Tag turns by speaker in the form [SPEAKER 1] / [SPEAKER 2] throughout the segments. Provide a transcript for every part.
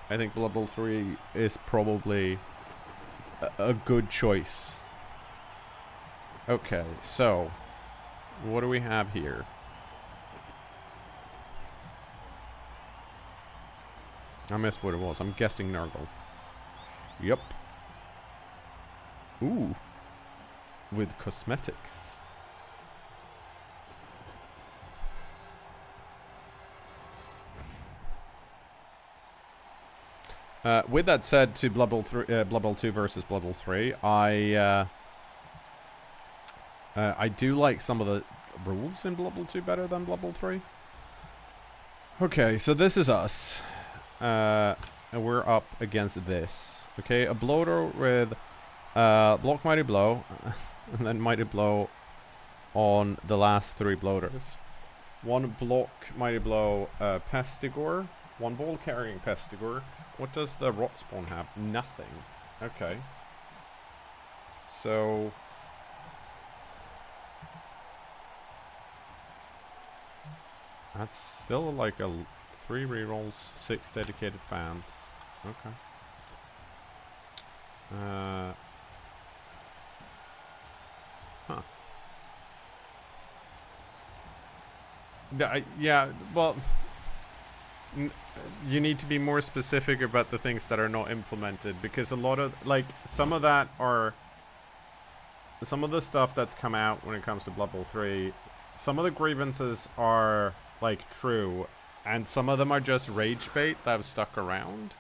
[SPEAKER 1] I think Blood Bowl 3 is probably a good choice. Okay, so what do we have here? I missed what it was. I'm guessing Nurgle. Yep. Ooh. With cosmetics. With that said, to Blood Bowl 2 versus Blood Bowl 3, I do like some of the rules in Blood Bowl 2 better than Blood Bowl 3. Okay, so this is us. And we're up against this. Okay, a bloater with block Mighty Blow, and then Mighty Blow on the last 3 bloaters. One block Mighty Blow Pestigore, one ball carrying Pestigore. What does the Rot Spawn have? Nothing. Okay. So that's still like a 3 rerolls, 6 dedicated fans. Okay. Huh. Yeah, well, you need to be more specific about the things that are not implemented, because a lot of, like, some of that are, some of the stuff that's come out when it comes to Blood Bowl 3, some of the grievances are, like, true, and some of them are just rage bait that have stuck around.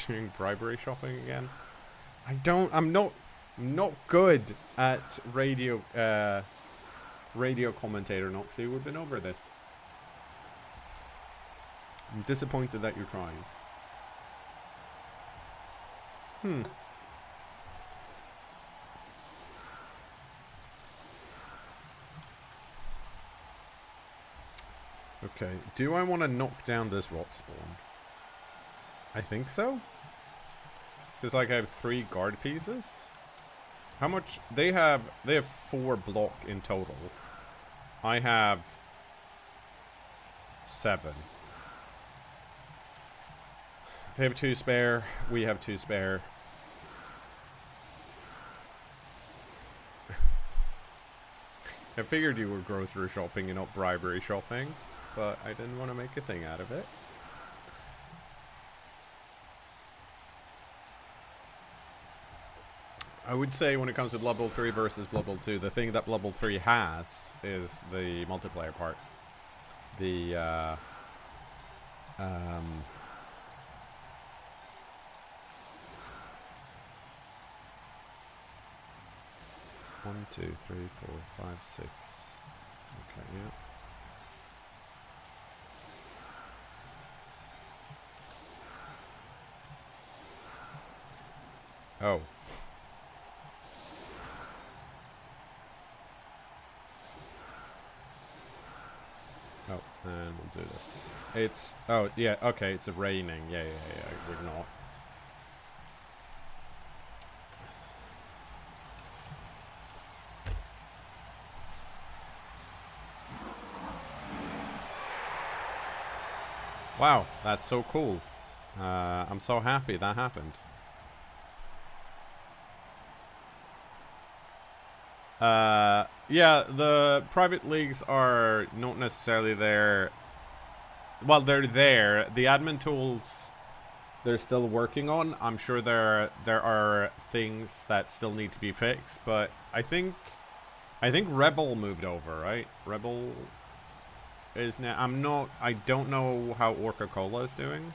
[SPEAKER 1] Doing bribery shopping again? I'm not good at radio commentator, Noxie. We've been over this. I'm disappointed that you're trying. Okay, do I want to knock down this Rot Spawn? I think so. Because, like, I have 3 guard pieces. How much? They have 4 block in total. I have 7. They have 2 spare. We have 2 spare. I figured you were grocery shopping and not bribery shopping, but I didn't want to make a thing out of it. I would say when it comes to Blood Bowl 3 versus Blood Bowl 2, the thing that Blood Bowl 3 has is the multiplayer part. The, 1, 2, 3, 4, 5, 6. Okay, yeah. Oh. Oh, and we'll do this. It's, oh, yeah, okay, it's raining. Yeah, we're not. Wow, that's so cool. I'm so happy that happened. Yeah, the private leagues are not necessarily there. Well, they're there. The admin tools, they're still working on. I'm sure there are things that still need to be fixed, but I think Rebel moved over, right? Rebel is now. I don't know how Orca Cola is doing.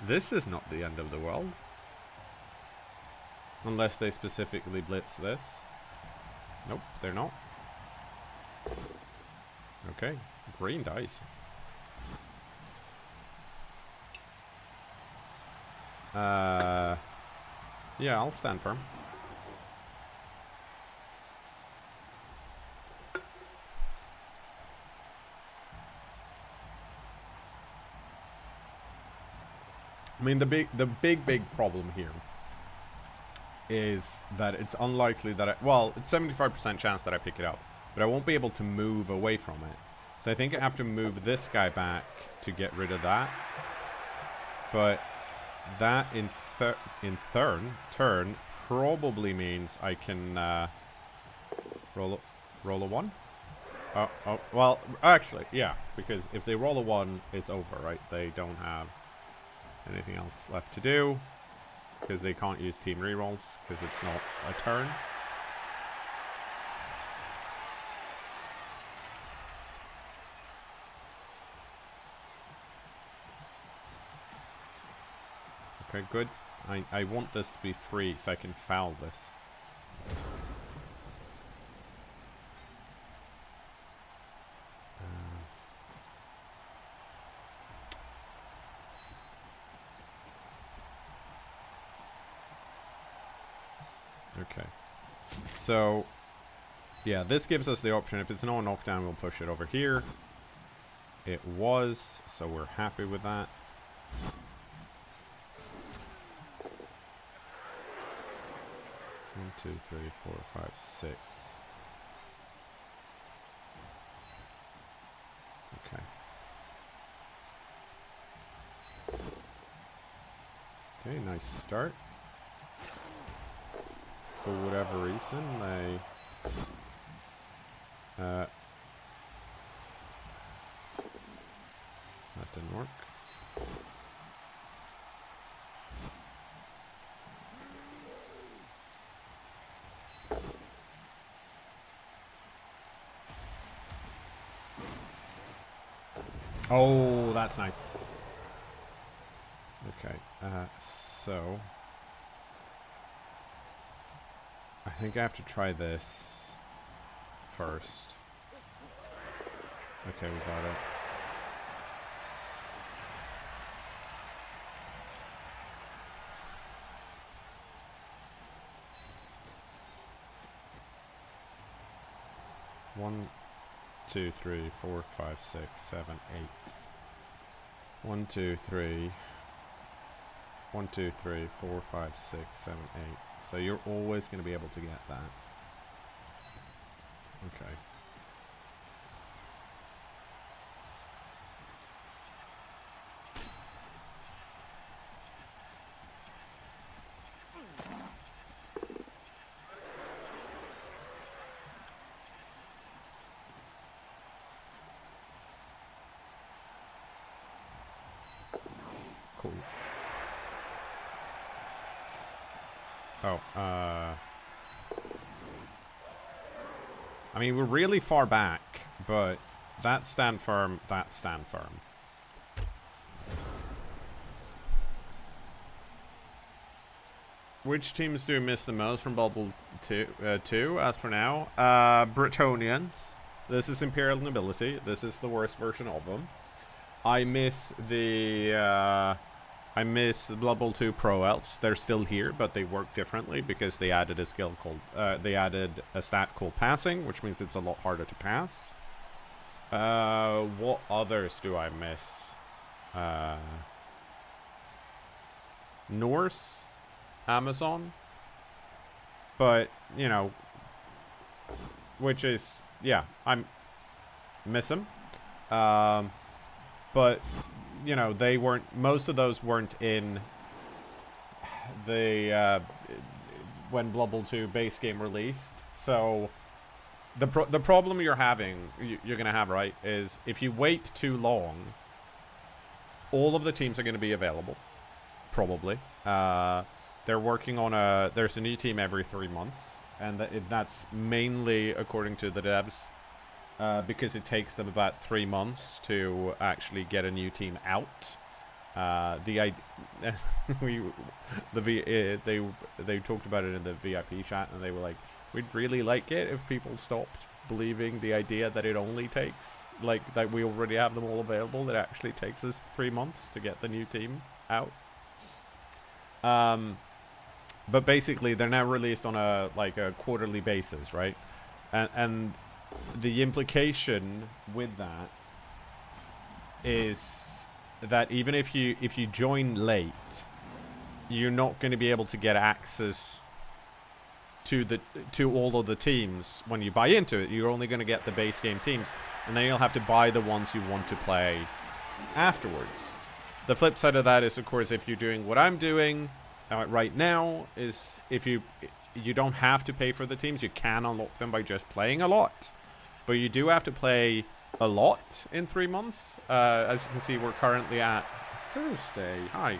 [SPEAKER 1] This is not the end of the world. Unless they specifically blitz this. Nope, they're not. Okay, green dice. Yeah, I'll stand firm. I mean, the big problem here is that it's unlikely that well, it's 75% chance that I pick it up, but I won't be able to move away from it. So I think I have to move this guy back to get rid of that. But that in turn probably means I can roll a 1. Oh, well, actually, yeah, because if they roll a 1, it's over, right? They don't have anything else left to do, because they can't use team rerolls, because it's not a turn. Okay, good. I want this to be free so I can foul this. Okay. So, yeah, this gives us the option. If it's no knockdown, we'll push it over here. It was, so we're happy with that. One, 2, 3, 4, 5, 6. Okay. Okay, nice start. For whatever reason, they that didn't work. Oh, that's nice. Okay, so I think I have to try this first. Okay, we got it. One, 2, 3, 4, 5, 6, 7, 8. 1, 2, 3. 1, 2, 3, 4, 5, 6, 7, 8. So you're always going to be able to get that. Okay. Cool. Oh, I mean, we're really far back, but that stand firm, that stand firm. Which teams do you miss the most from Bubble 2, as for now? Bretonians. This is Imperial Nobility. This is the worst version of them. I miss the Blood Bowl 2 Pro Elves. They're still here, but they work differently because they added a skill called they added a stat called passing, which means it's a lot harder to pass. What others do I miss? Norse, Amazon, but you know, which is I miss them. But you know, they weren't. Most of those weren't in the when Blood Bowl 2 base game released. So the problem you're gonna have, right, is if you wait too long, all of the teams are gonna be available, probably. They're working on there's a new team every 3 months, and that's mainly according to the devs. Because it takes them about 3 months to actually get a new team out. They talked about it in the VIP chat, and they were like, we'd really like it if people stopped believing the idea that it only takes, like, that we already have them all available. That actually takes us 3 months to get the new team out. But basically, they're now released on a quarterly basis, right? And the implication with that is that even if you join late, you're not going to be able to get access to all of the teams when you buy into it. You're only going to get the base game teams, and then you'll have to buy the ones you want to play afterwards. The flip side of that is, of course, if you're doing what I'm doing right now, is if you don't have to pay for the teams. You can unlock them by just playing a lot, but you do have to play a lot in 3 months. As you can see, we're currently at Thursday. Hi.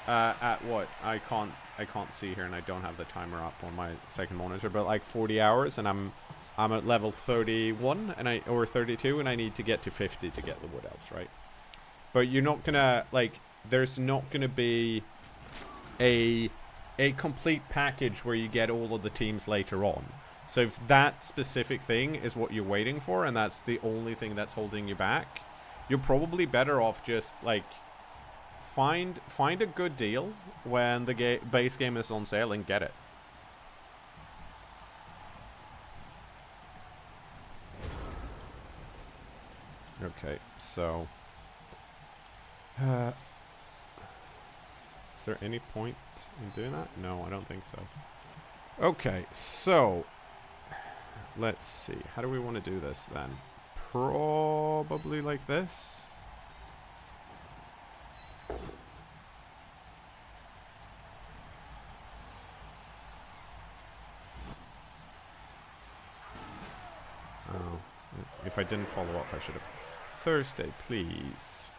[SPEAKER 1] At what? I can't see here, and I don't have the timer up on my second monitor, but like 40 hours, and I'm at level 31 or 32, and I need to get to 50 to get the Wood Elves, right? But you're not gonna, like, there's not gonna be a complete package where you get all of the teams later on. So if that specific thing is what you're waiting for, and that's the only thing that's holding you back, you're probably better off just, like, find a good deal when the base game is on sale and get it. Okay, so is there any point in doing that? No, I don't think so. Okay, so let's see. How do we want to do this then? Probably like this. Oh, if I didn't follow up, I should have. Thursday, please.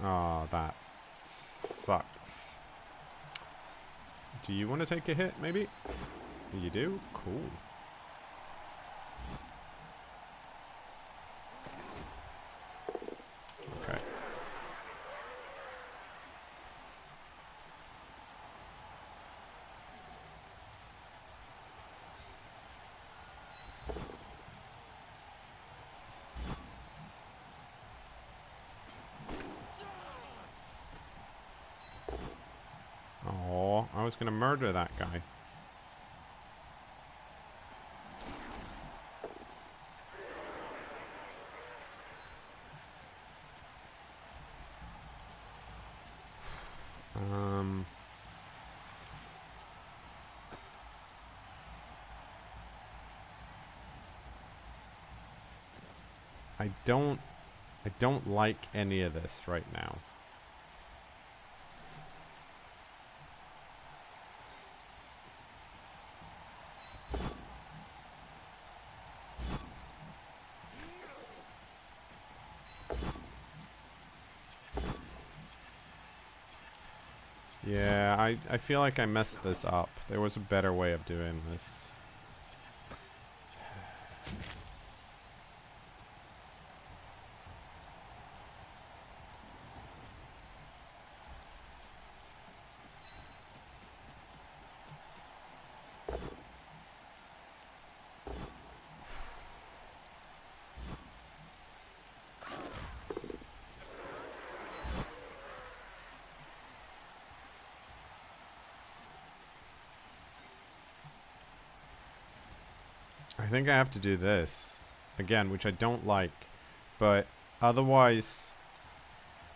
[SPEAKER 1] Oh, that sucks. Do you want to take a hit, maybe? You do? Cool. Okay. Oh, I was gonna murder that guy. I don't like any of this right now. Yeah, I feel like I messed this up. There was a better way of doing this. I think I have to do this again, which I don't like, but otherwise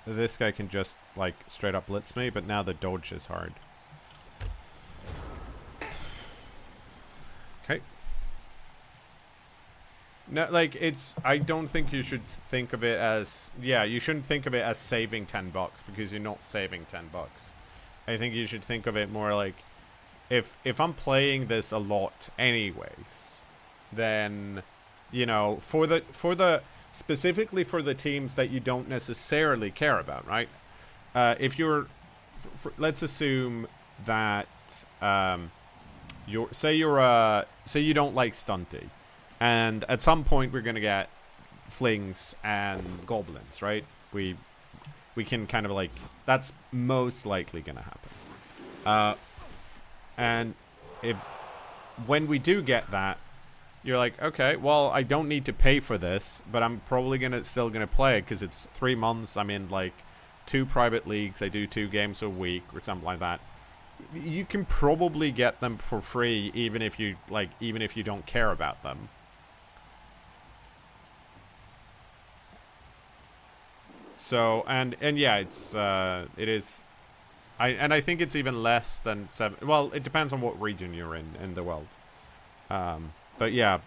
[SPEAKER 1] this guy can just, like, straight up blitz me, but now the dodge is hard. Okay. No, like, I don't think you should think of it as, yeah, you shouldn't think of it as saving $10 because you're not saving $10. I think you should think of it more like, if I'm playing this a lot anyways, then, you know, for the specifically for the teams that you don't necessarily care about, right? If you're, let's assume that say you don't like Stunty, and at some point we're gonna get flings and goblins, right? We can kind of, like, that's most likely gonna happen. And when we do get that, you're like, okay, well, I don't need to pay for this, but I'm probably still gonna play it because it's 3 months. I'm in, like, 2 private leagues. I do 2 games a week or something like that. You can probably get them for free, even if you don't care about them. So, and yeah, it is I think it's even less than 7. Well, it depends on what region you're in the world. But yeah.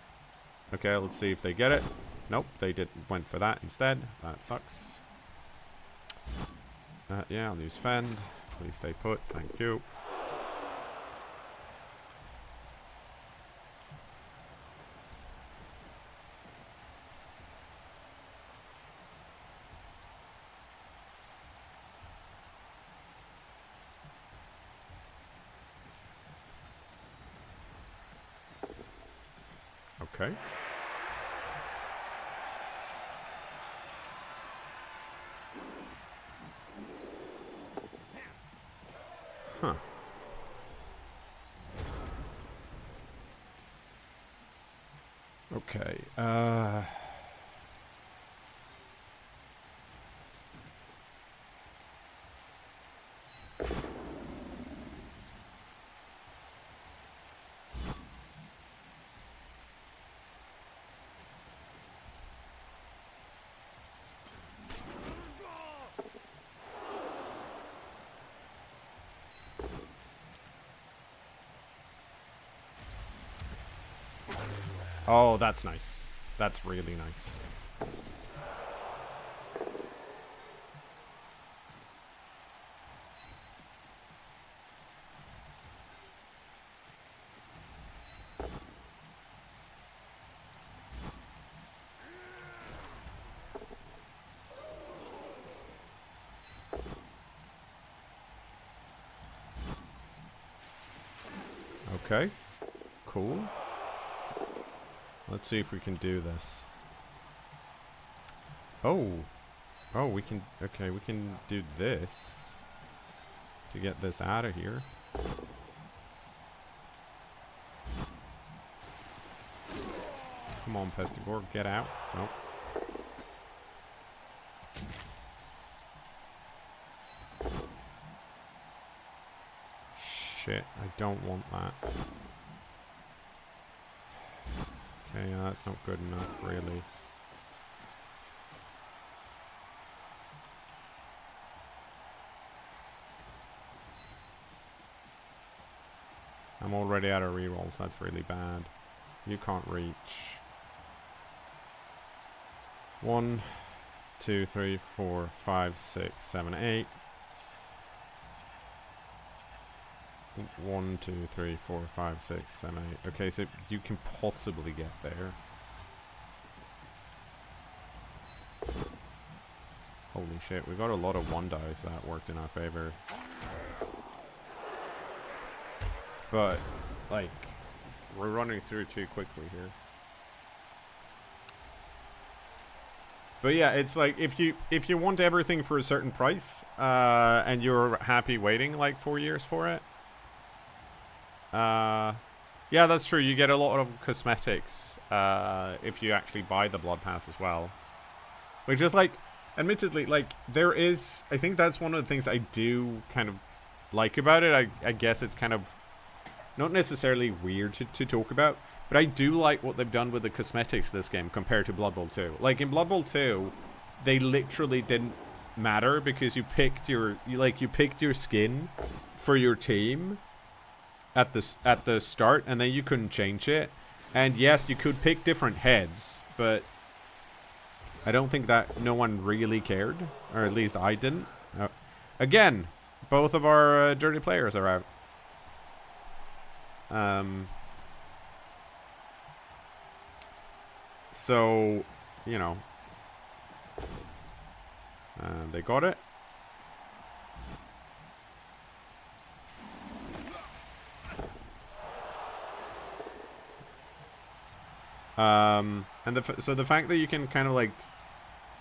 [SPEAKER 1] Okay, let's see if they get it. Nope, they went for that instead. That sucks. Yeah, I'll use fend. Please stay put. Thank you. Okay. Huh. Okay. Oh, that's nice. That's really nice. Okay. Cool. Let's see if we can do this. Oh. Oh, we can... Okay, we can do this to get this out of here. Come on, Pestigore, get out. Nope. Shit, I don't want that. Okay, yeah, that's not good enough, really. I'm already out of rerolls, that's really bad. You can't reach. 1, 2, 3, 4, 5, 6, 7, 8. 1, 2, 3, 4, 5, 6, 7, 8. Okay, so you can possibly get there. Holy shit, we got a lot of 1 dice that worked in our favor. But, like, we're running through too quickly here. But yeah, it's like if you want everything for a certain price, and you're happy waiting like 4 years for it, yeah, that's true. You get a lot of cosmetics if you actually buy the Blood Pass as well. Which is like, admittedly, like there is. I think that's one of the things I do kind of like about it. I guess it's kind of not necessarily weird to talk about. But I do like what they've done with the cosmetics this game compared to Blood Bowl 2. Like in Blood Bowl 2, they literally didn't matter because you picked your skin for your team at the start, and then you couldn't change it. And yes, you could pick different heads, but I don't think that no one really cared, or at least I didn't. Again, both of our dirty players are out. So, you know, they got it. And so the fact that you can kind of like,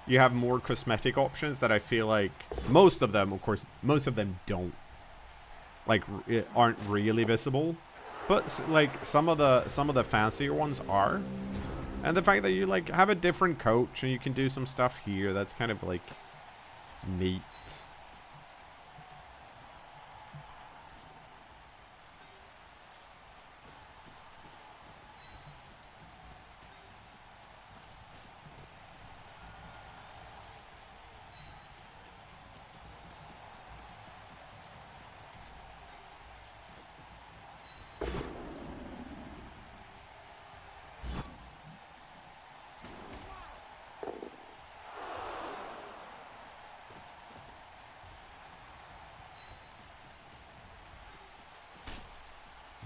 [SPEAKER 1] you have more cosmetic options that I feel like most of them, of course, most of them don't, like, aren't really visible, but like some of the fancier ones are. And the fact that you like have a different coach and you can do some stuff here, that's kind of like neat.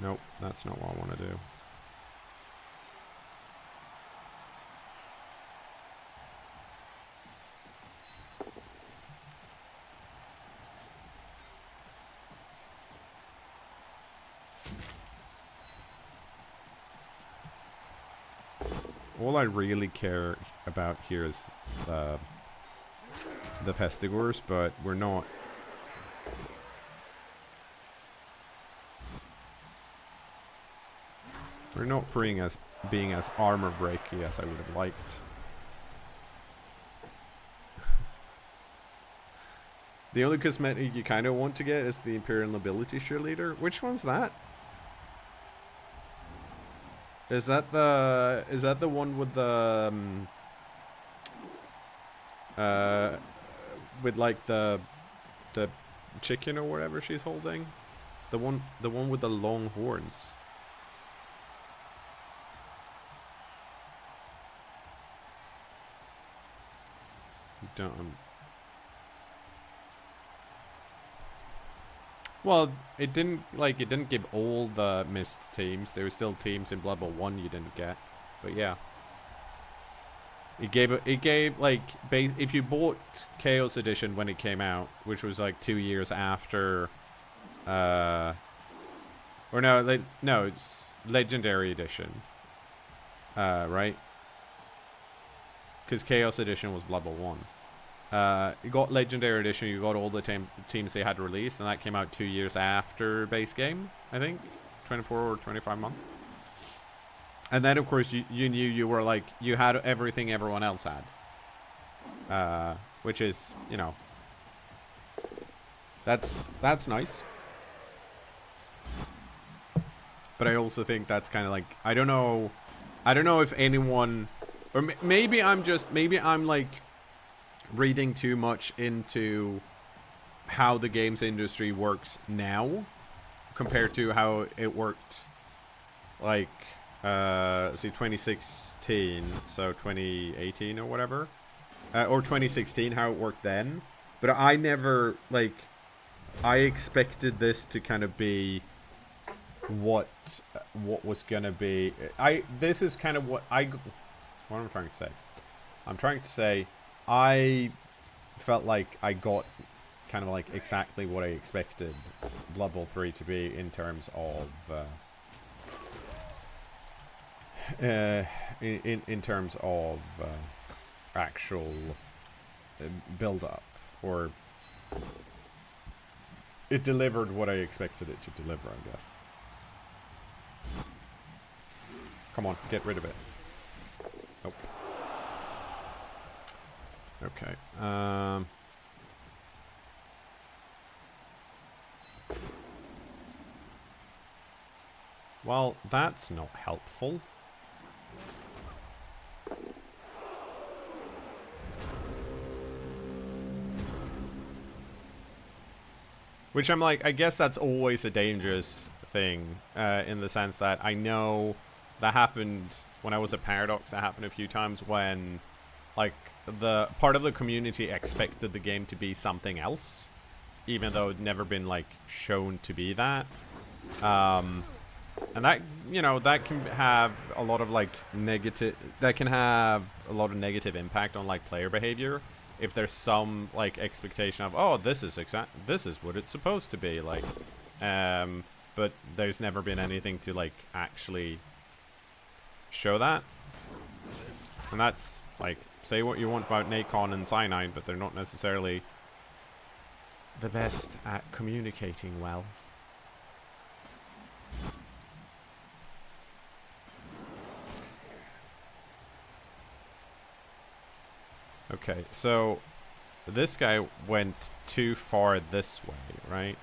[SPEAKER 1] Nope, that's not what I want to do. All I really care about here is the pestigors, but we're not. We're not being as armor breaky as I would have liked. The only cosmetic you kind of want to get is the Imperial Nobility Cheerleader. Which one's that? Is that the one with the with like the chicken or whatever she's holding? The one with the long horns. Don't. Well, it didn't give all the missed teams. There were still teams in Blood Bowl 1 you didn't get. But yeah. It gave like if you bought Chaos Edition when it came out, which was like 2 years after or no, it's Legendary Edition. Right? Cuz Chaos Edition was Blood Bowl 1. You got Legendary Edition, you got all the teams they had released, and that came out 2 years after base game, I think. 24 or 25 months. And then, of course, you knew you were like, you had everything everyone else had. Which is, you know, that's nice. But I also think that's kind of like, I don't know if anyone, or maybe I'm like, reading too much into how the games industry works now compared to how it worked like 2016, so 2018 or whatever, or 2016, how it worked then. But I never, like, I expected this to kind of be what was gonna be. This is kind of what am I trying to say? I'm trying to say I felt like I got kind of like exactly what I expected Blood Bowl 3 to be in terms of in terms of actual build up, or it delivered what I expected it to deliver, I guess. Come on, get rid of it. Nope. Okay. Well, that's not helpful. Which I'm like, I guess that's always a dangerous thing, in the sense that I know that happened when I was at Paradox. That happened a few times when, like, the part of the community expected the game to be something else, even though it'd never been like shown to be that. And that, you know, that can have a lot of like negative impact on like player behavior if there's some like expectation of, oh, this is what it's supposed to be like, but there's never been anything to like actually show that. And that's like, say what you want about Nacon and Cyanide, but they're not necessarily the best at communicating well. Okay, so this guy went too far this way, right?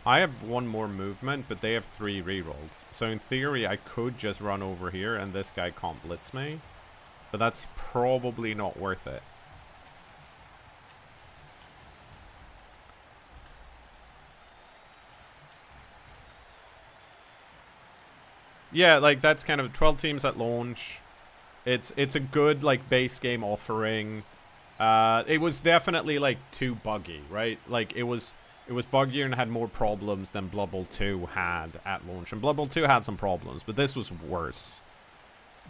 [SPEAKER 1] I have one more movement, but they have 3 rerolls. So in theory, I could just run over here and this guy can't blitz me. But that's probably not worth it. Yeah, like that's kind of 12 teams at launch. It's a good like base game offering. It was definitely like too buggy, right? Like it was It was buggier and had more problems than Blood Bowl 2 had at launch. And Blood Bowl 2 had some problems, but this was worse.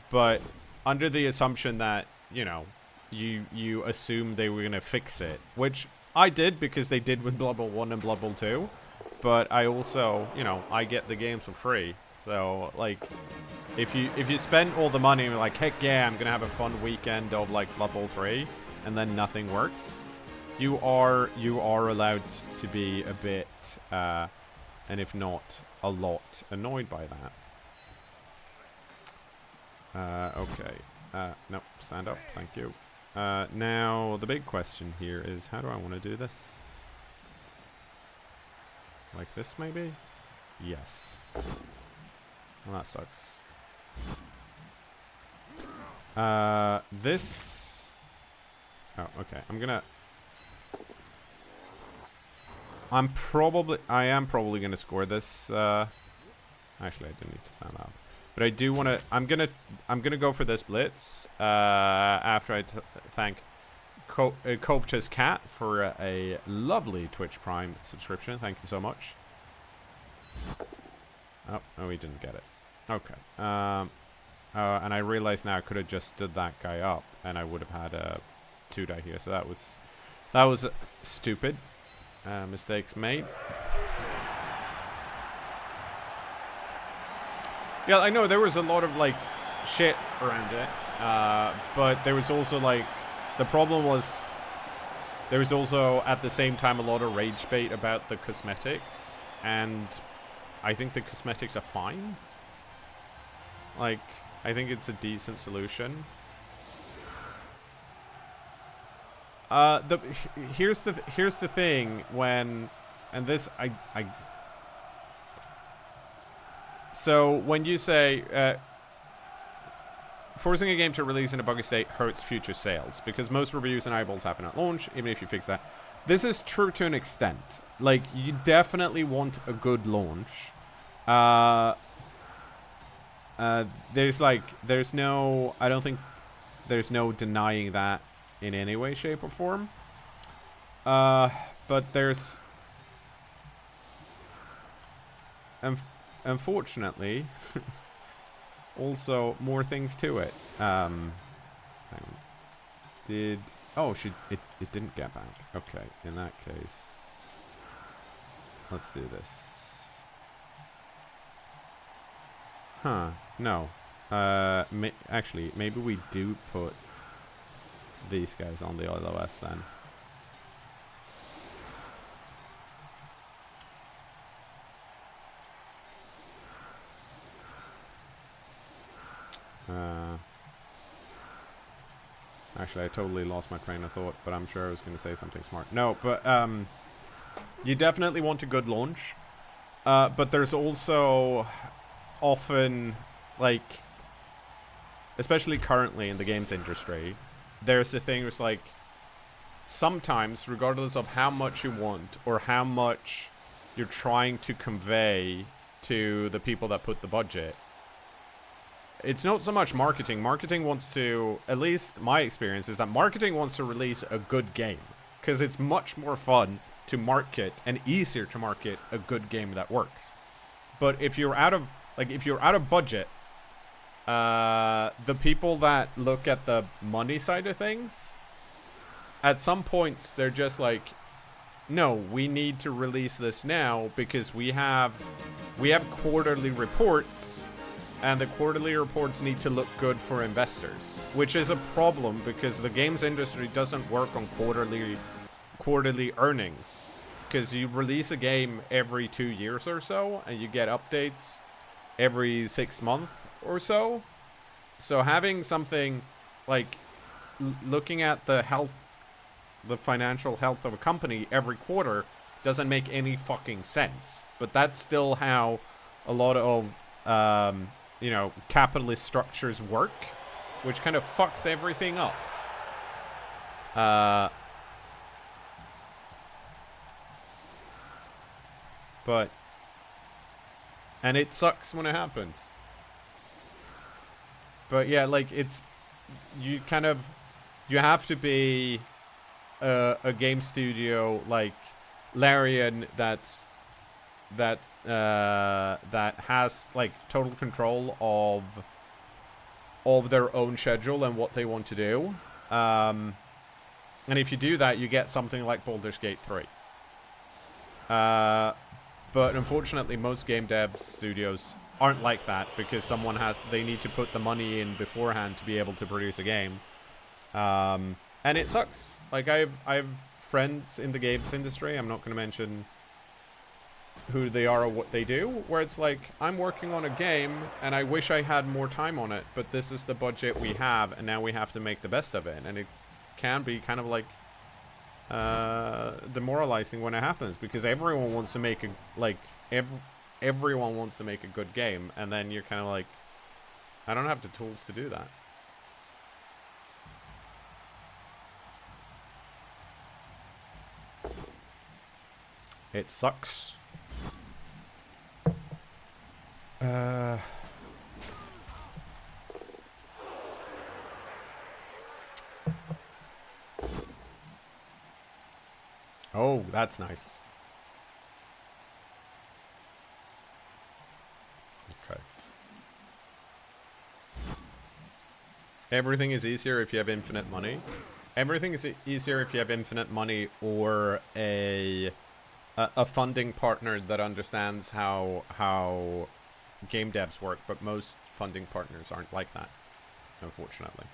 [SPEAKER 1] But under the assumption that, you know, you assumed they were going to fix it, which I did because they did with Blood Bowl 1 and Blood Bowl 2. But I also, you know, I get the games for free. So, like, if you spend all the money and you're like, heck yeah, I'm going to have a fun weekend of, like, Blood Bowl 3, and then nothing works, you are allowed to be a bit, and if not, a lot annoyed by that. Okay. Nope, stand up, thank you. Now, the big question here is, how do I want to do this? Like this, maybe? Yes. Well, that sucks. This... Oh, okay. I am probably gonna score this. Actually, I didn't need to stand up. But I do want to... I'm gonna go for this blitz. After I thank Kovcha's Cat for a lovely Twitch Prime subscription. Thank you so much. Oh, no, we didn't get it. Okay. And I realize now I could have just stood that guy up, and I would have had a 2-die here. So that was stupid. Mistakes made. Yeah, I know there was a lot of like shit around it, but there was also like the problem was there was also at the same time a lot of rage bait about the cosmetics, and I think the cosmetics are fine. Like, I think it's a decent solution. Here's the thing when, and this so when you say forcing a game to release in a buggy state hurts future sales because most reviews and eyeballs happen at launch, even if you fix that. This is true to an extent. Like, you definitely want a good launch. There's no, I don't think there's no denying that in any way, shape, or form. But there's, unfortunately, also more things to it. Hang on. It didn't get back. Okay, in that case, let's do this. Huh, no. Actually, maybe we do put these guys on the LOS then. Actually, I totally lost my train of thought, but I'm sure I was going to say something smart. No, but you definitely want a good launch. But there's also often, like, especially currently in the games industry, there's a thing where it's like, sometimes, regardless of how much you want or how much you're trying to convey to the people that put the budget, it's not so much marketing. Marketing wants to, at least my experience is that marketing wants to release a good game, because it's much more fun to market and easier to market a good game that works. But if you're out of budget, the people that look at the money side of things, at some points they're just like, no, we need to release this now because we have quarterly reports, and the quarterly reports need to look good for investors, which is a problem because the games industry doesn't work on quarterly earnings, because you release a game every 2 years or so and you get updates every 6 months or so. So having something like looking at the financial health of a company every quarter doesn't make any fucking sense. But that's still how a lot of capitalist structures work, which kind of fucks everything up. And it sucks when it happens. But yeah, like, you have to be a game studio, like, Larian that has like total control of their own schedule and what they want to do. And if you do that, you get something like Baldur's Gate 3. But unfortunately, most game dev studios aren't like that because they need to put the money in beforehand to be able to produce a game. And it sucks. Like I've friends in the games industry. I'm not going to mention who they are or what they do, where it's like, I'm working on a game and I wish I had more time on it, but this is the budget we have and now we have to make the best of it. And it can be kind of like demoralizing when it happens because everyone wants to make everyone wants to make a good game, and then you're kind of like, I don't have the tools to do that. It sucks. Oh, that's nice. Okay. Everything is easier if you have infinite money. Everything is easier if you have infinite money or a funding partner that understands how game devs work, but most funding partners aren't like that, unfortunately.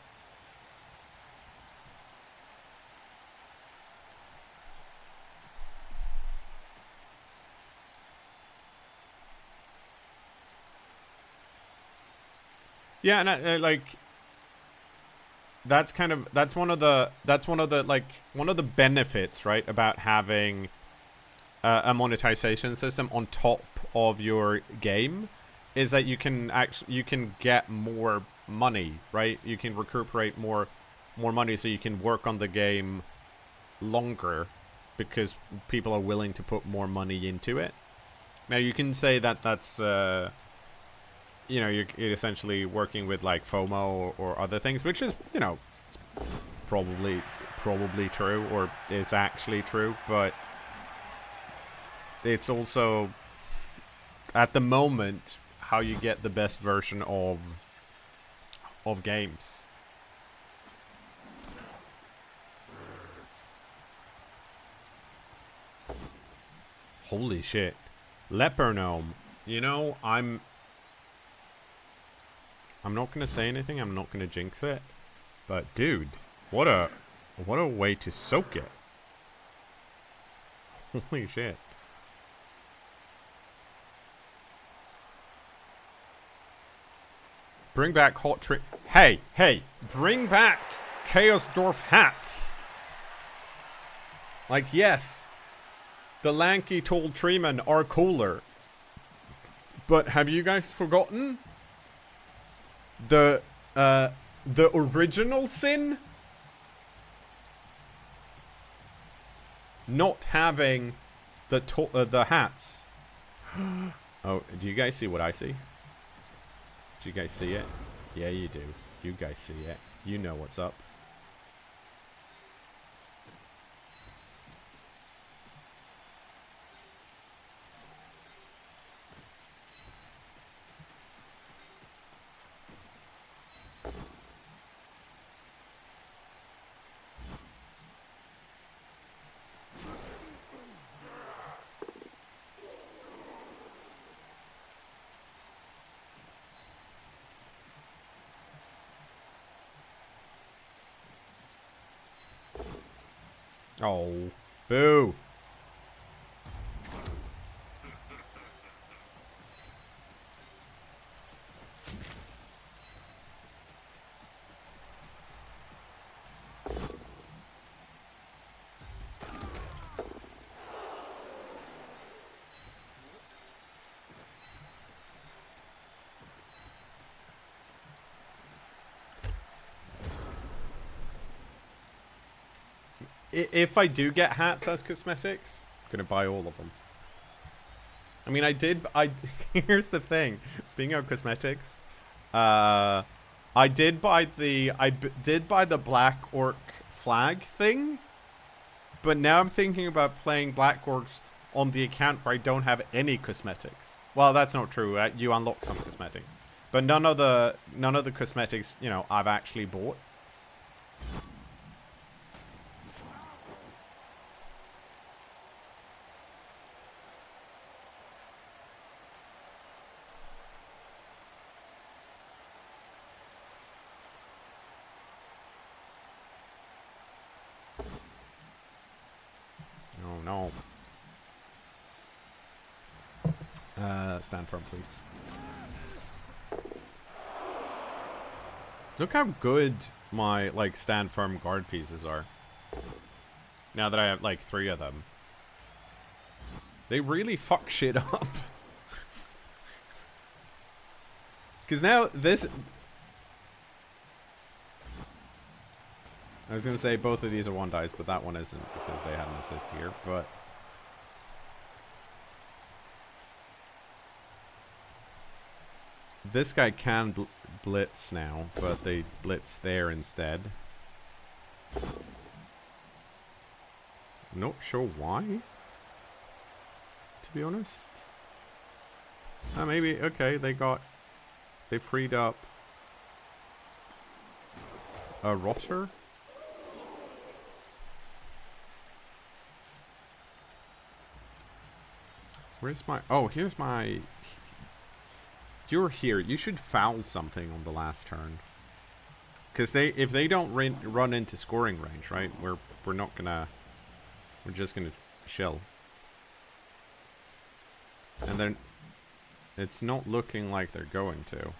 [SPEAKER 1] Yeah, and like that's one of the benefits, right, about having a monetization system on top of your game, is that you can get more money, right? You can recuperate more money, so you can work on the game longer because people are willing to put more money into it. Now you can say that that's you're essentially working with like FOMO or other things, which is, it's probably true, or is actually true, but it's also at the moment how you get the best version of games. Holy shit. Leper Gnome. I'm not gonna say anything, I'm not gonna jinx it. But dude, what a way to soak it. Holy shit. Bring back hot trick. Hey, bring back Chaos Dwarf hats. Like, yes, the lanky tall treemen are cooler. But have you guys forgotten the original sin? Not having the hats. Oh, do you guys see what I see? Do you guys see it? Yeah, you do. You guys see it. You know what's up. Oh, boo. If I do get hats as cosmetics, I'm gonna buy all of them. I mean, here's the thing. Speaking of cosmetics, I did buy the Black Orc flag thing. But now I'm thinking about playing Black Orcs on the account where I don't have any cosmetics. Well, that's not true. You unlock some cosmetics, but none of the cosmetics, you know, I've actually bought. Oh no. Stand firm, please. Look how good my, like, stand firm guard pieces are. Now that I have, like, 3 of them. They really fuck shit up. Because now this... I was going to say both of these are 1 dice, but that one isn't because they had an assist here, but... This guy can blitz now, but they blitz there instead. Not sure why, to be honest. Maybe, okay, they freed up a rotter. Where's my, oh, here's my... You're here. You should foul something on the last turn. Because if they don't run into scoring range, right? We're not gonna. We're just gonna chill. And then it's not looking like they're going to.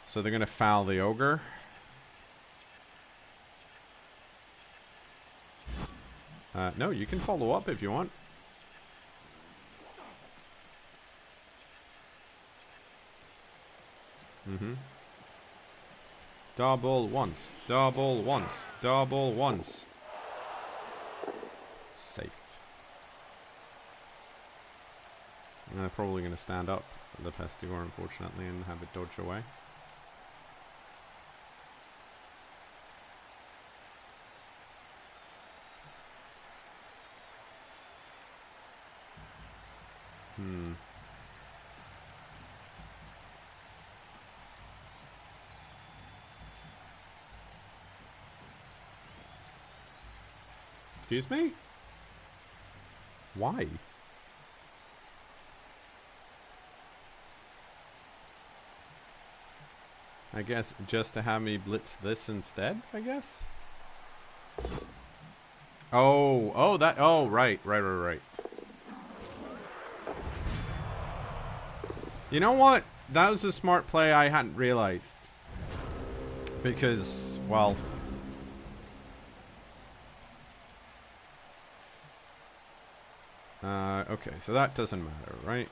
[SPEAKER 1] So they're gonna foul the ogre. No, you can follow up if you want. Mm-hmm. Double once. Double once. Double once. Safe. And they're probably going to stand up the Pestigore, unfortunately, and have it dodge away. Excuse me? Why? I guess just to have me blitz this instead, I guess? Oh, right. You know what? That was a smart play I hadn't realized. Because, well... okay, so that doesn't matter, right?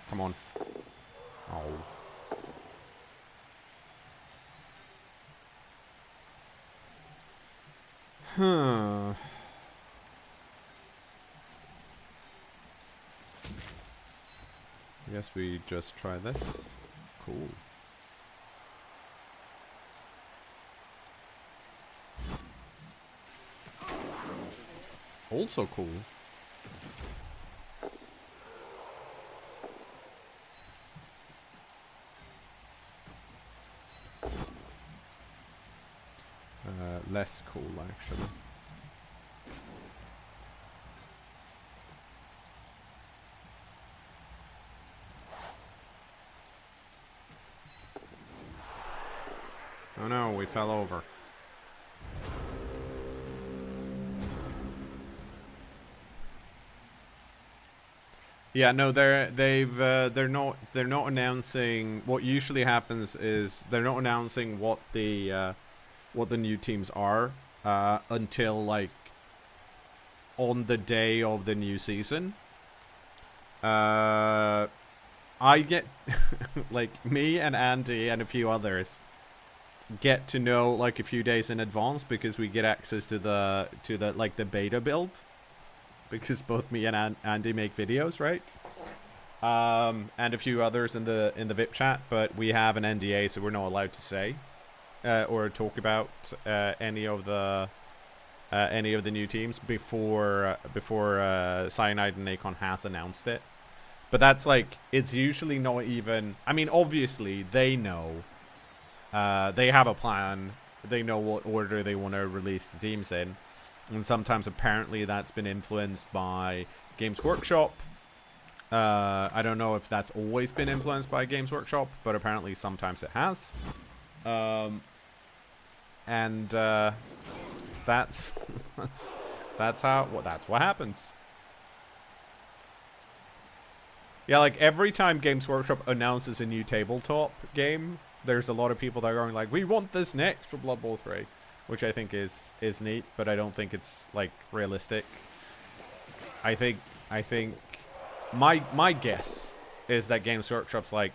[SPEAKER 1] Come on. Oh. Huh. I guess we just try this. Cool. Also cool. Less cool, actually. Oh no, we fell over. Yeah, no, they're not announcing. What usually happens is they're not announcing what the new teams are until like on the day of the new season. I get like me and Andy and a few others get to know like a few days in advance because we get access to the like the beta build, because both me and Andy make videos, right? And a few others in the VIP chat, but we have an NDA, so we're not allowed to say or talk about any of the new teams before Cyanide and Nacon has announced it. But that's like, it's usually not even, I mean, obviously they know, they have a plan, they know what order they want to release the teams in, and sometimes apparently that's been influenced by Games Workshop. I don't know if that's always been influenced by Games Workshop, but apparently sometimes it has. And that's that's what happens. Yeah, like every time Games Workshop announces a new tabletop game, there's a lot of people that are going like, we want this next for Blood Bowl 3, which I think is neat, but I don't think it's like realistic. I think my guess is that Games Workshop's like,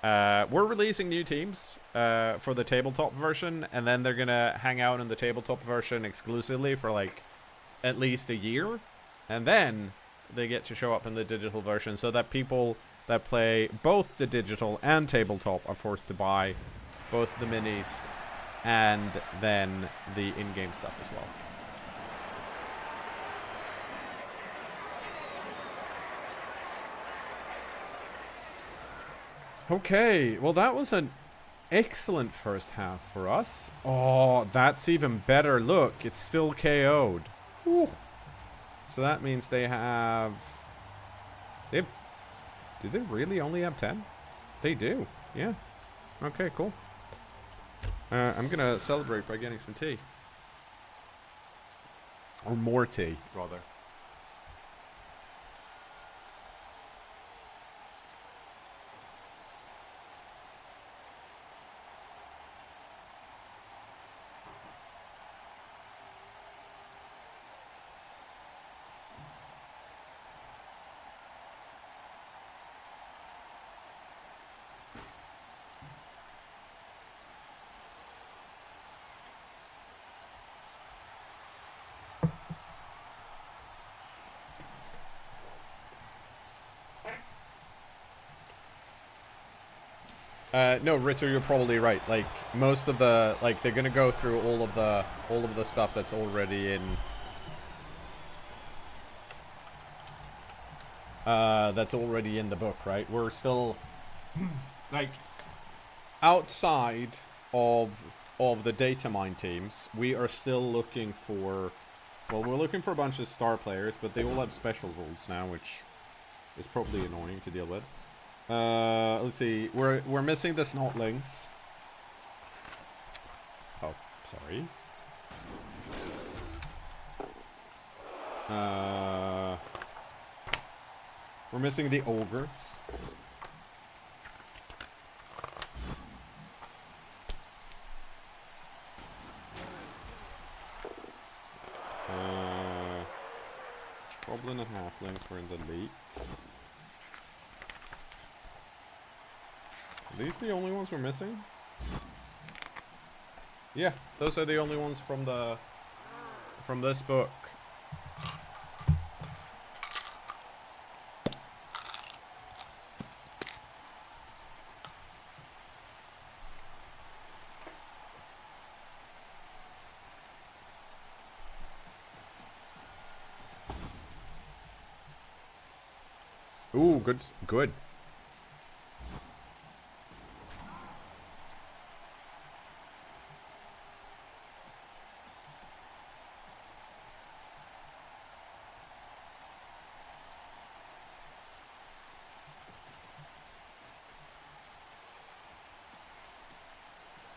[SPEAKER 1] we're releasing new teams for the tabletop version, and then they're gonna hang out in the tabletop version exclusively for like at least a year, and then they get to show up in the digital version, so that people that play both the digital and tabletop are forced to buy both the minis and then the in-game stuff as well. Okay, well that was an excellent first half for us. Oh, that's even better. Look, it's still KO'd. Whew. So that means they have... Did they really only have 10? They do, yeah. Okay, cool. I'm gonna celebrate by getting some tea. Or more tea, rather. No, Ritter, you're probably right. Like most of the, like they're gonna go through all of the stuff that's already in. That's already in the book, right? We're still, like, outside of the data mine teams. We are still looking for, well, we're looking for a bunch of star players, but they all have special rules now, which is probably annoying to deal with. Let's see. We're missing the snotlings. Oh, sorry. We're missing the ogres. Goblin and halflings were in the league. Are these the only ones we're missing? Yeah, those are the only ones from this book. Ooh, good.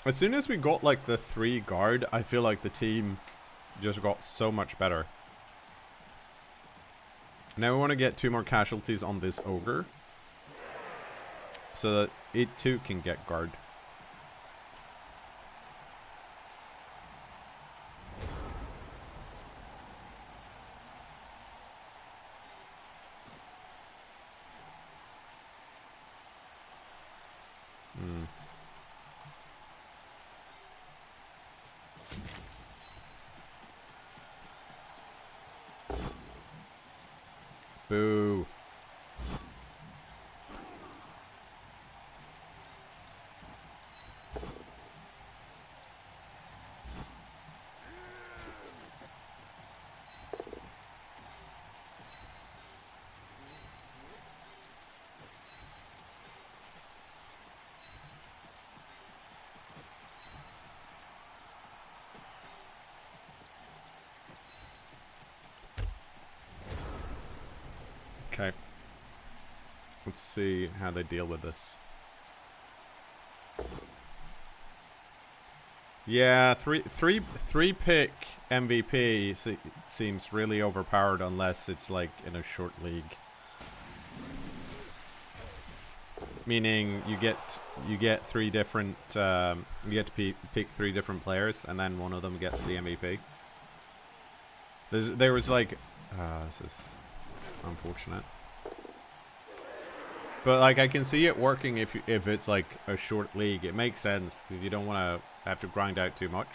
[SPEAKER 1] As soon as we got like the 3 guard, I feel like the team just got so much better. Now we want to get 2 more casualties on this ogre, so that it too can get guard. Boo. Okay. Let's see how they deal with this. Yeah, three pick MVP seems really overpowered unless it's like in a short league. Meaning you get three different you get to pick three different players and then one of them gets the MVP. There was like this is unfortunate. But like I can see it working if it's like a short league. It makes sense because you don't want to have to grind out too much.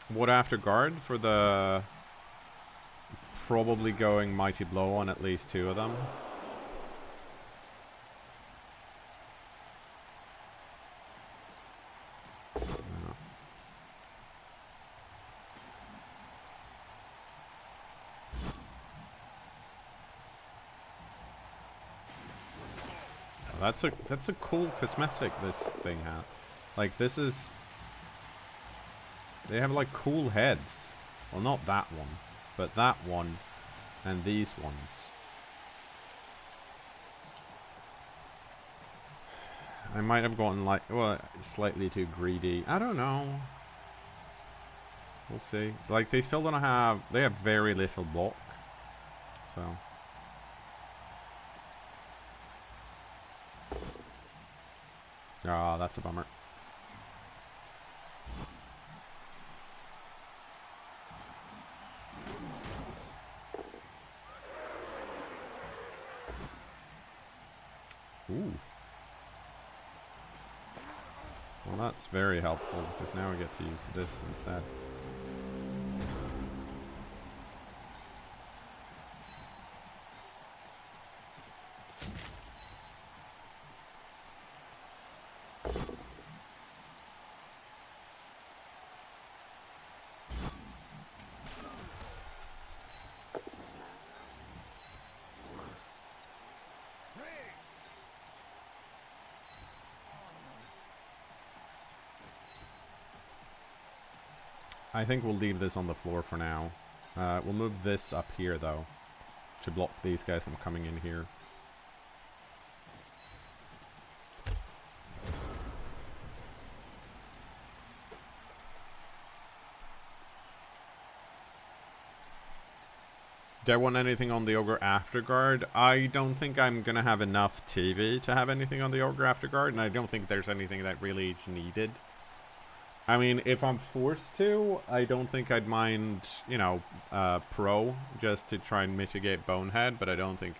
[SPEAKER 1] What after guard for the probably going mighty blow on at least two of them. That's a cool cosmetic this thing has. Like this is they have like cool heads. Well, not that one, but that one and these ones. I might have gotten like slightly too greedy. I don't know. We'll see. Like they still don't have they have very little block. So ah, that's a bummer. Ooh. Well, that's very helpful because now we get to use this instead. I think we'll leave this on the floor for now. We'll move this up here, though, to block these guys from coming in here. Do I want anything on the Ogre Afterguard? I don't think I'm going to have enough TV to have anything on the Ogre Afterguard, and I don't think there's anything that really is needed. I mean, if I'm forced to, I don't think I'd mind, you know, Pro, just to try and mitigate Bonehead, but I don't think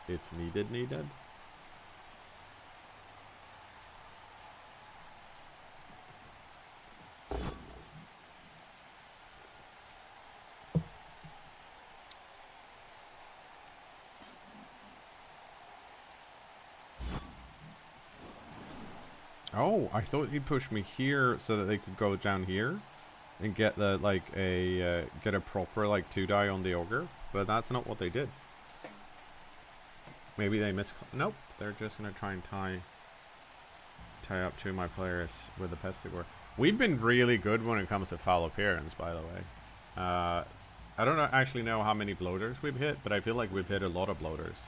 [SPEAKER 1] it's needed. Oh, I thought he pushed me here so that they could go down here and get the get a proper like 2-die on the Ogre, but that's not what they did. Maybe they nope, they're just gonna try and tie up two of my players with the Pestigore. We've been really good when it comes to foul appearance, by the way. I don't actually know how many bloaters we've hit, but I feel like we've hit a lot of bloaters.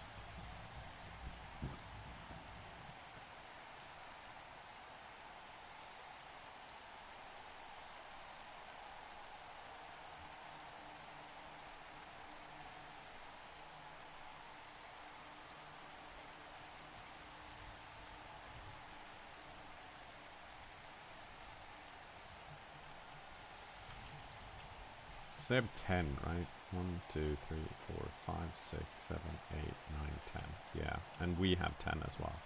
[SPEAKER 1] So they have 10, right? 1, 2, 3, 4, 5, 6, 7, 8, 9, 10. Yeah, and we have 10 as well.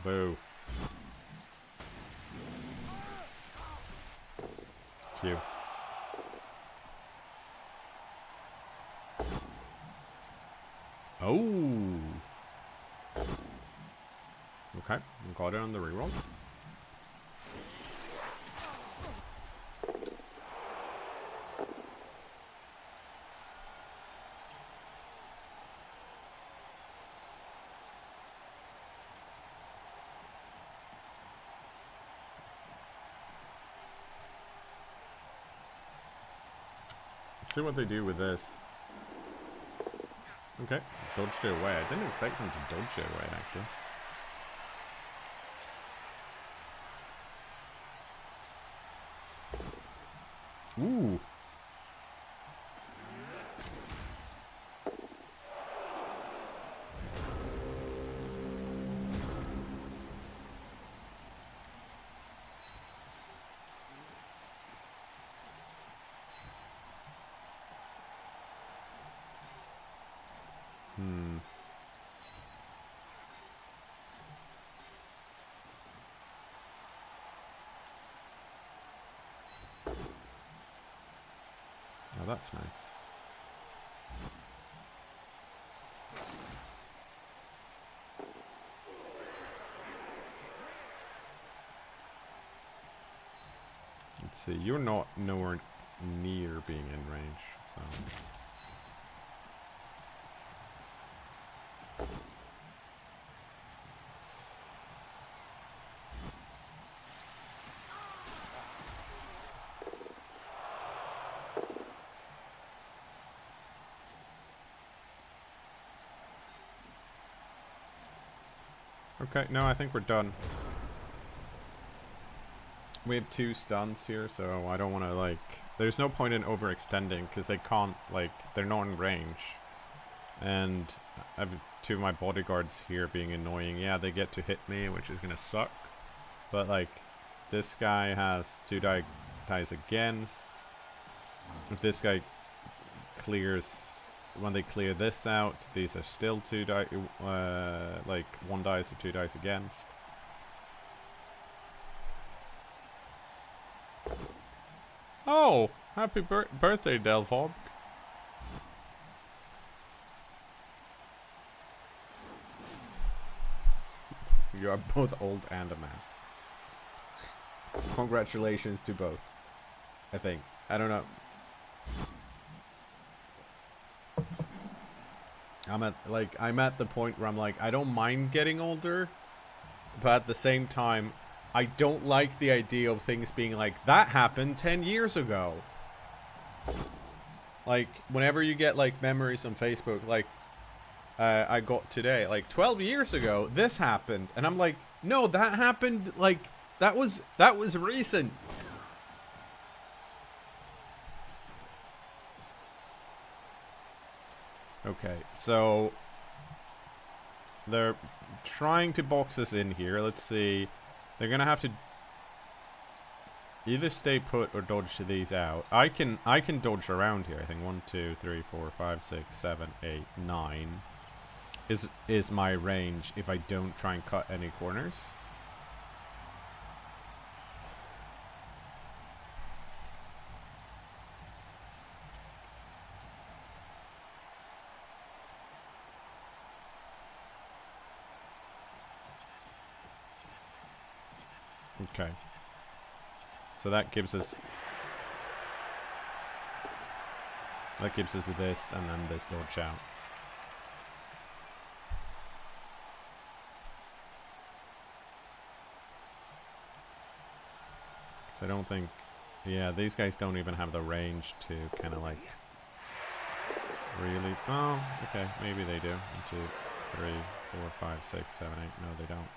[SPEAKER 1] boo. Phew. Oh. Okay, got it on the reroll. Let's see what they do with this. Okay, dodged it away. I didn't expect them to dodge it away, actually. Ooh. Oh, that's nice. Let's see, you're not nowhere near being in range, so... Okay, no, I think we're done. We have 2 stuns here, so I don't want to, like... There's no point in overextending, because they can't, like... They're not in range. And I have 2 of my bodyguards here being annoying. Yeah, they get to hit me, which is going to suck. But, like, this guy has 2 dice against. If this guy clears... When they clear this out, these are still 2 dice, like 1 dice or 2 dice against. Oh, happy birthday, Delphog. You are both old and a man. Congratulations to both. I think. I don't know. I'm at the point where I'm like, I don't mind getting older, but at the same time, I don't like the idea of things being like, that happened 10 years ago. Like, whenever you get, like, memories on Facebook, like, I got today, like, 12 years ago, this happened. And I'm like, no, that happened, like, that was recent. Okay, so they're trying to box us in here. Let's see. They're gonna have to either stay put or dodge these out. I can dodge around here. I think 1, 2, 3, 4, 5, 6, 7, 8, 9 is my range if I don't try and cut any corners. Okay. So that gives us this and then this dodge out. So I don't think, yeah, these guys don't even have the range to kind of like really, oh, okay, maybe they do. 1, 2, 3, 4, 5, 6, 7, 8, no they don't.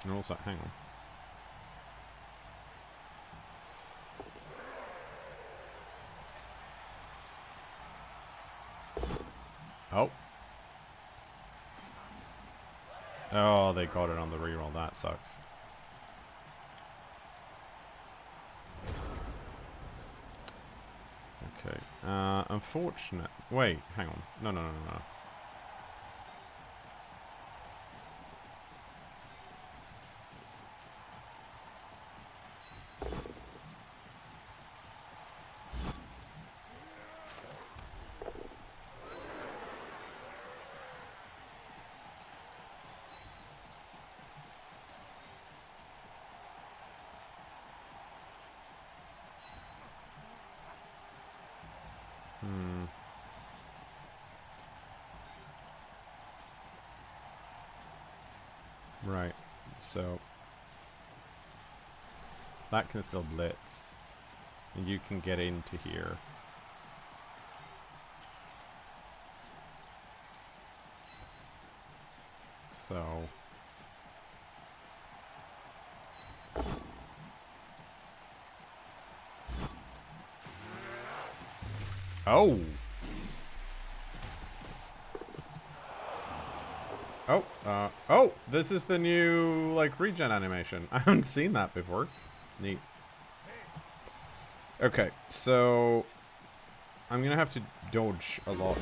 [SPEAKER 1] And also, hang on. Oh. Oh, they got it on the reroll. That sucks. Okay. Unfortunate. Wait, hang on. No, no, no, no, no. Right. So that can still blitz. And you can get into here. So oh. Oh, this is the new, like, regen animation. I haven't seen that before. Neat. Okay, so I'm gonna have to dodge a lot.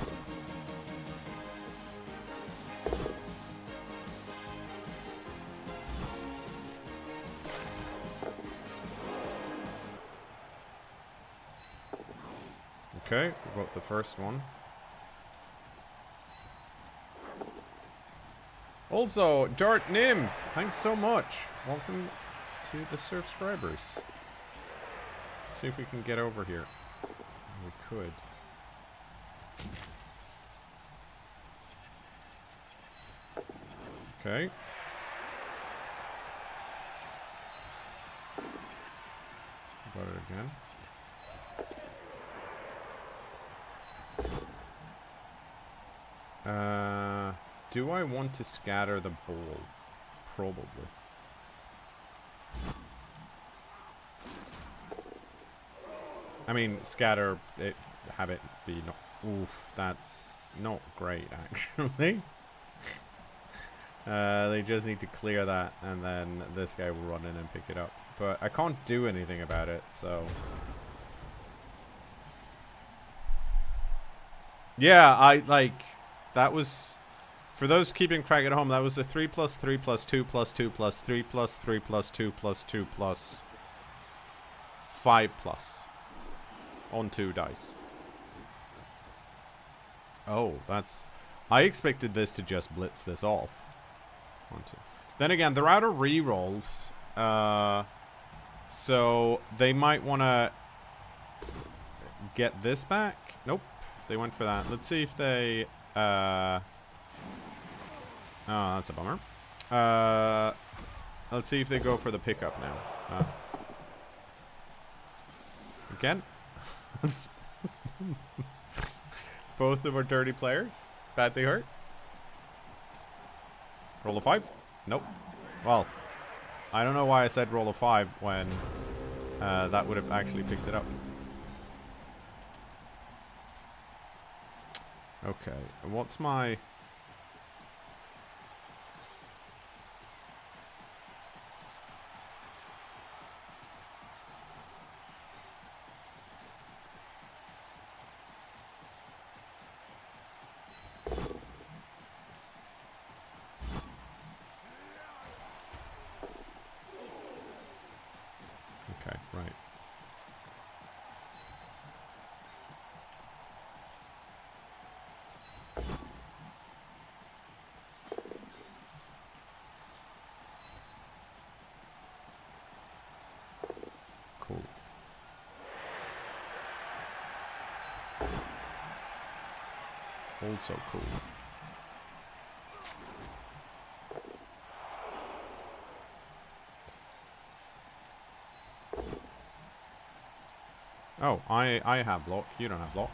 [SPEAKER 1] Okay, we got the first one. Also, Dart Nymph, thanks so much. Welcome to the subscribers. Let's see if we can get over here. We could. Okay. Got it again. Do I want to scatter the ball? Probably. I mean, scatter it, have it be not. Oof, that's not great, actually. They just need to clear that, and then this guy will run in and pick it up. But I can't do anything about it, so. Yeah, I like. That was. For those keeping track at home, that was a 3 plus 3 plus 2 plus 2 plus 3 plus 3 plus 2 plus 2 plus 5 plus. On 2 dice. Oh, that's... I expected this to just blitz this off. 1, 2. Then again, they're out of rerolls. So they might want to get this back. Nope. They went for that. Let's see if they... Oh, that's a bummer. Let's see if they go for the pickup now. Again? Both of them are dirty players. Badly hurt. Roll a 5? Nope. Well, I don't know why I said roll a 5 when that would have actually picked it up. Okay, what's my... Okay, right. Cool. Also cool. Oh, I have block. You don't have block.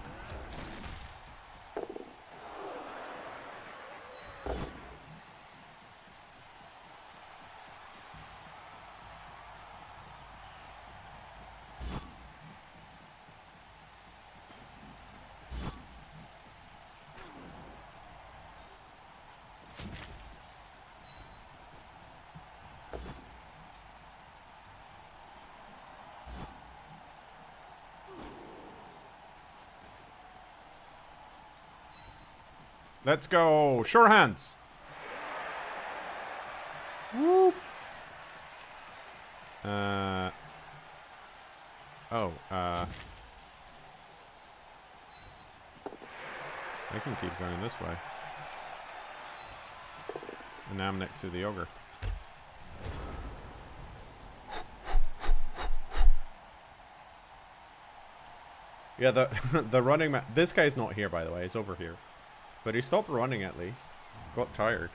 [SPEAKER 1] Let's go. Sure hands. Whoop. I can keep going this way. And now I'm next to the ogre. Yeah, the running man. This guy's not here, by the way. He's over here. But he stopped running at least. Got tired.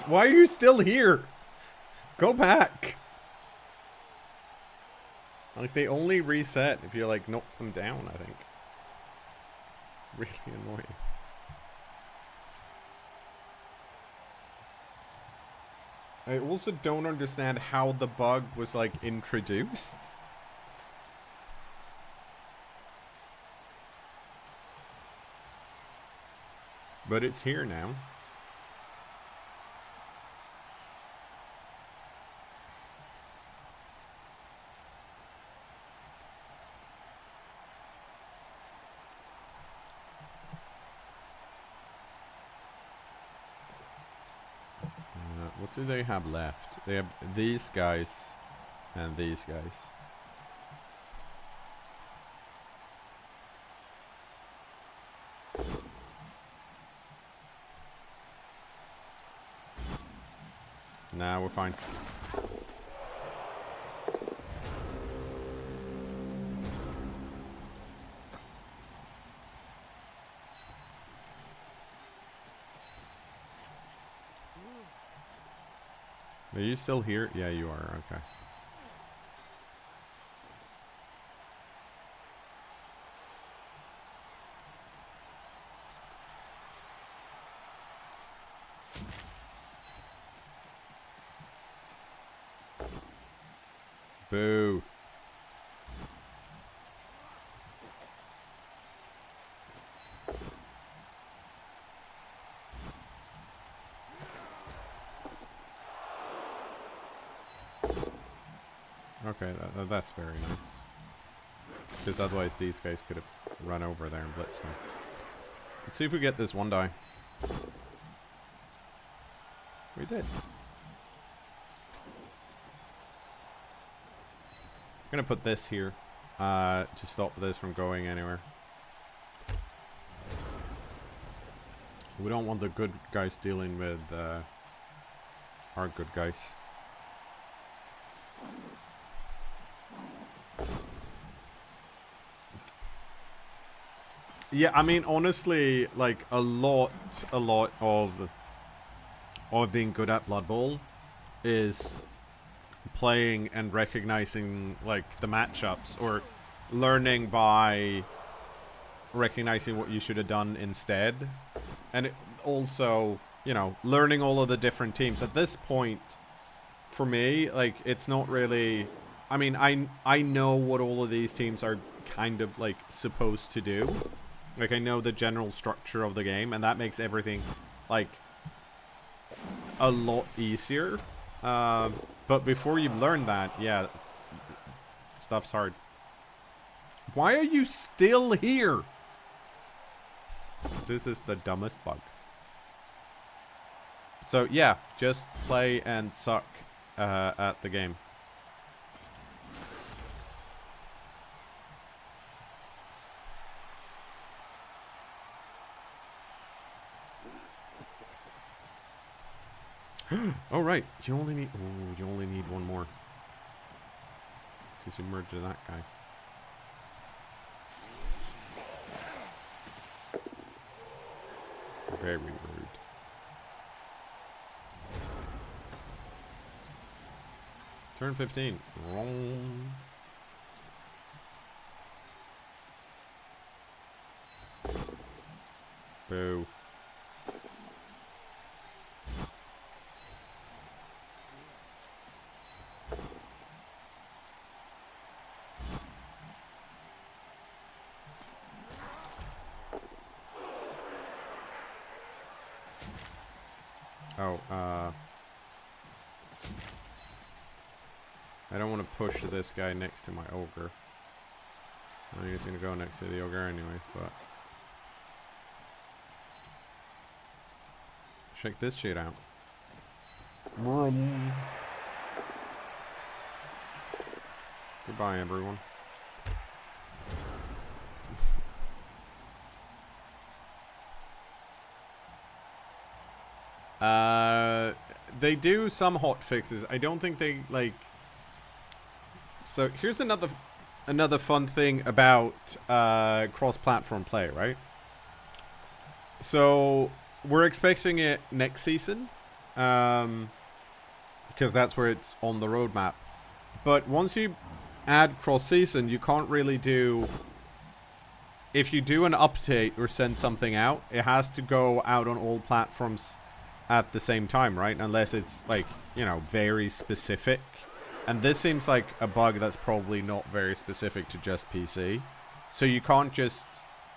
[SPEAKER 1] Why are you still here? Go back. Like, they only reset if you, like, knock them down, I think. It's really annoying. I also don't understand how the bug was, like, introduced. But it's here now. What do they have left? They have these guys and these guys. Nah, we're fine. Are you still here? Yeah, you are. Okay. Boo. Okay, that's very nice. Because otherwise these guys could have run over there and blitzed them. Let's see if we get this one die. We did. I'm gonna put this here to stop this from going anywhere. We don't want the good guys dealing with our good guys. Yeah, I mean, honestly, like, a lot of being good at Blood Bowl is playing and recognizing, like, the matchups, or learning by recognizing what you should have done instead. And it also, you know, learning all of the different teams. At this point, for me, like, it's not really... I mean, I know what all of these teams are kind of, like, supposed to do. Like, I know the general structure of the game, and that makes everything, like, a lot easier. But before you've learned that, yeah, stuff's hard. Why are you still here? This is the dumbest bug. So, yeah, just play and suck at the game. Oh right, you only need one more. Because you merged that guy. Very rude. Turn 15. Wrong. Boo. Oh, I don't want to push this guy next to my ogre. I think he's going to go next to the ogre anyways, but... check this shit out. Vroom. Goodbye, everyone. They do some hot fixes. I don't think they, like... So, here's another fun thing about cross-platform play, right? So... we're expecting it next season, because that's where it's on the roadmap. But once you add cross-season, you can't really do... if you do an update or send something out, it has to go out on all platforms at the same time, right? Unless it's, like, you know, very specific. And this seems like a bug that's probably not very specific to just PC. So you can't just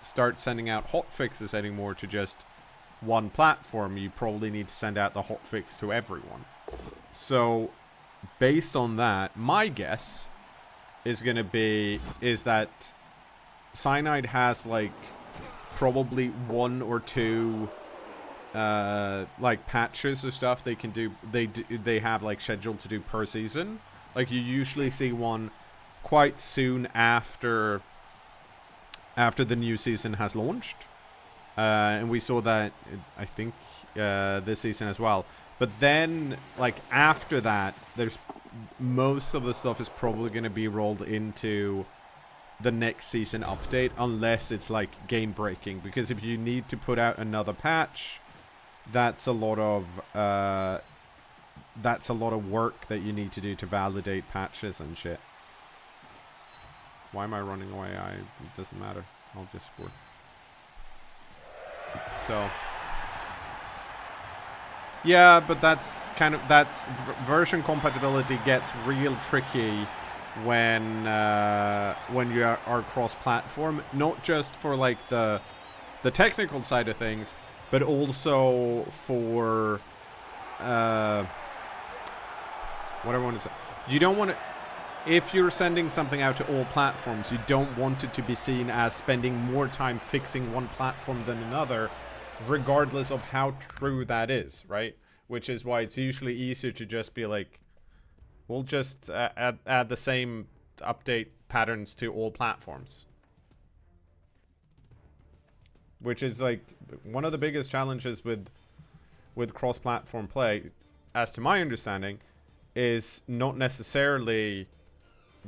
[SPEAKER 1] start sending out hotfixes anymore to just... one platform. You probably need to send out the hotfix to everyone. So, based on that, my guess is going to be that Cyanide has like probably 1 or 2 like patches or stuff they can do. They have like scheduled to do per season. Like you usually see one quite soon after the new season has launched. And we saw that, I think, this season as well. But then, like, after that, there's... most of the stuff is probably going to be rolled into the next season update. Unless it's, like, game-breaking. Because if you need to put out another patch, that's a lot of... that's a lot of work that you need to do to validate patches and shit. Why am I running away? It doesn't matter. I'll just score. So, yeah, but that's kind of, version compatibility gets real tricky when you are cross-platform, not just for like the technical side of things, but also for what I want to say. You don't want to, if you're sending something out to all platforms, you don't want it to be seen as spending more time fixing one platform than another, regardless of how true that is, right? Which is why it's usually easier to just be like, we'll just add the same update patterns to all platforms. Which is like one of the biggest challenges with cross-platform play, as to my understanding, is not necessarily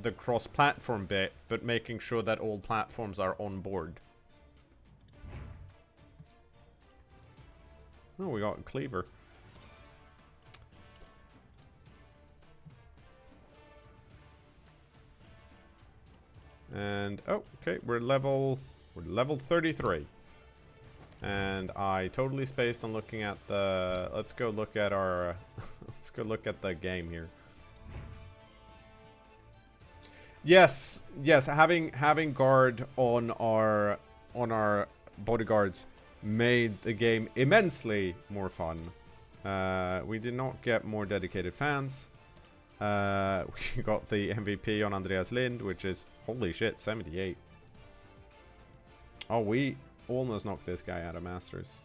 [SPEAKER 1] the cross-platform bit, but making sure that all platforms are on board. Oh, we got a cleaver. And oh, okay, we're level 33. And I totally spaced on looking at the... let's go look at our... let's go look at the game here. Yes, having guard on our bodyguards made the game immensely more fun. We did not get more dedicated fans. We got the MVP on Andreas Lind, which is, holy shit, 78. Oh, we almost knocked this guy out of Masters.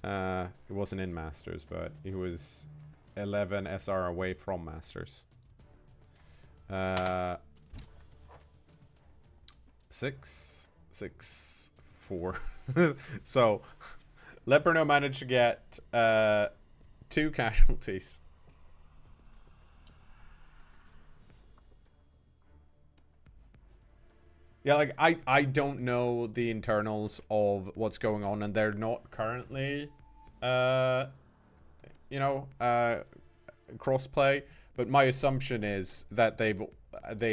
[SPEAKER 1] He wasn't in Masters, but he was 11 SR away from Masters. 6-4. So, Leperno managed to get 2 casualties. Yeah, like, I don't know the internals of what's going on, and they're not currently, crossplay. But my assumption is that they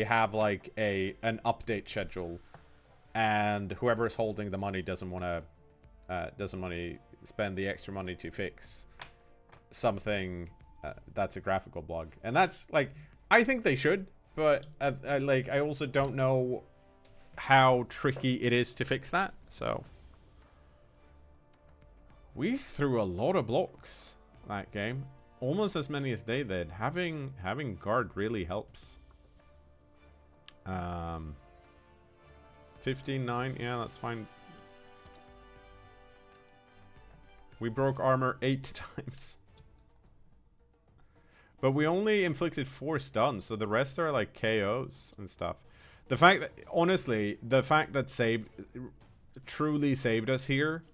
[SPEAKER 1] have like an update schedule, and whoever is holding the money doesn't want to doesn't spend the extra money to fix something that's a graphical bug. And that's like, I think they should, but I also don't know how tricky it is to fix that. So we threw a lot of blocks that game, almost as many as they did. Having guard really helps. 15-9, yeah, that's fine. We broke armor 8 times. But we only inflicted 4 stuns, so the rest are like KOs and stuff. The fact that, honestly, the fact that truly saved us here,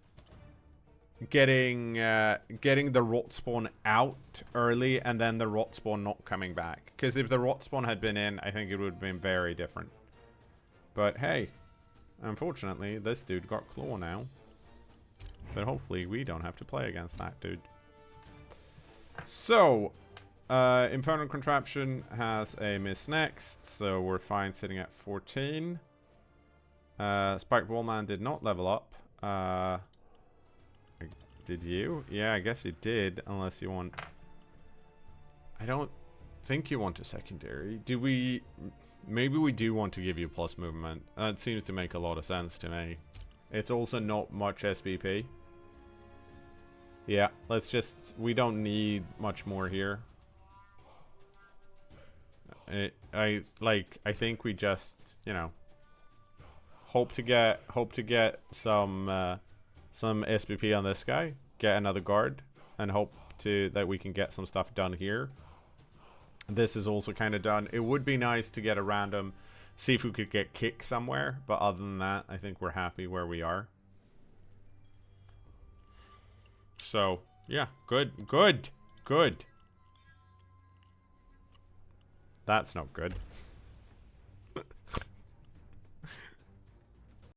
[SPEAKER 1] getting the rot spawn out early and then the rot spawn not coming back. Because if the rot spawn had been in, I think it would have been very different. But hey, unfortunately, this dude got claw now. But hopefully we don't have to play against that dude. So, Infernal Contraption has a miss next, so we're fine sitting at 14. Spiked Wallman did not level up. Did you? Yeah, I guess you did, unless you want... I don't think you want a secondary. Do we... Maybe we do want to give you plus movement. That seems to make a lot of sense to me. It's also not much SBP. Yeah, let's just... We don't need much more here. I think we just, you know, hope to get some SBP on this guy, get another guard, and hope that we can get some stuff done here. This is also kind of done. It would be nice to get a random, see if we could get kick somewhere, but other than that, I think we're happy where we are. So, yeah, good. That's not good.